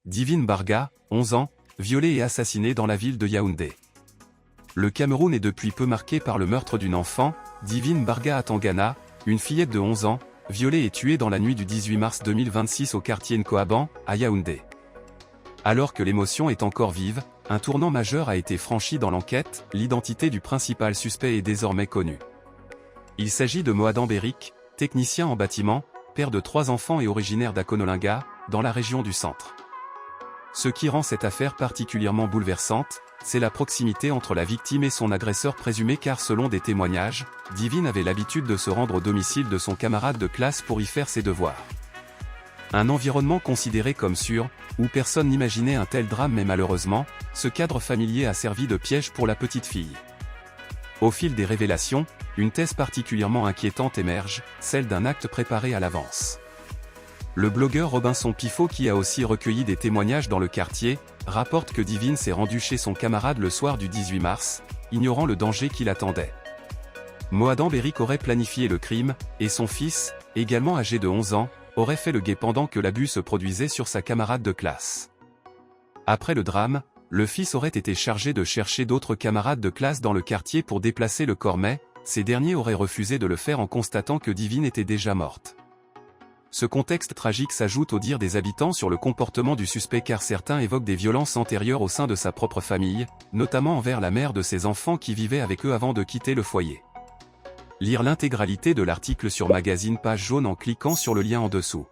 Divine Barga, 11 ans, violée et assassinée dans la ville de Yaoundé. Le Cameroun est depuis peu marqué par le meurtre d'une enfant, Divine Barga Atangana, une fillette de 11 ans, violée et tuée dans la nuit du 18 mars 2026 au quartier Nkoaban, à Yaoundé. Alors que l'émotion est encore vive, un tournant majeur a été franchi dans l'enquête, l'identité du principal suspect est désormais connue. Il s'agit de Mohadan Beric, technicien en bâtiment, père de 3 enfants et originaire d'Akonolinga, dans la région du centre. Ce qui rend cette affaire particulièrement bouleversante, c'est la proximité entre la victime et son agresseur présumé car selon des témoignages, Divine avait l'habitude de se rendre au domicile de son camarade de classe pour y faire ses devoirs. Un environnement considéré comme sûr, où personne n'imaginait un tel drame mais malheureusement, ce cadre familier a servi de piège pour la petite fille. Au fil des révélations, une thèse particulièrement inquiétante émerge, celle d'un acte préparé à l'avance. Le blogueur Robinson Pifot qui a aussi recueilli des témoignages dans le quartier, rapporte que Divine s'est rendue chez son camarade le soir du 18 mars, ignorant le danger qui l'attendait. Mohadan Beric aurait planifié le crime, et son fils, également âgé de 11 ans, aurait fait le guet pendant que l'abus se produisait sur sa camarade de classe. Après le drame, le fils aurait été chargé de chercher d'autres camarades de classe dans le quartier pour déplacer le corps mais, ces derniers auraient refusé de le faire en constatant que Divine était déjà morte. Ce contexte tragique s'ajoute aux dires des habitants sur le comportement du suspect car certains évoquent des violences antérieures au sein de sa propre famille, notamment envers la mère de ses enfants qui vivaient avec eux avant de quitter le foyer. Lire l'intégralité de l'article sur Magazine Page Jaune en cliquant sur le lien en dessous.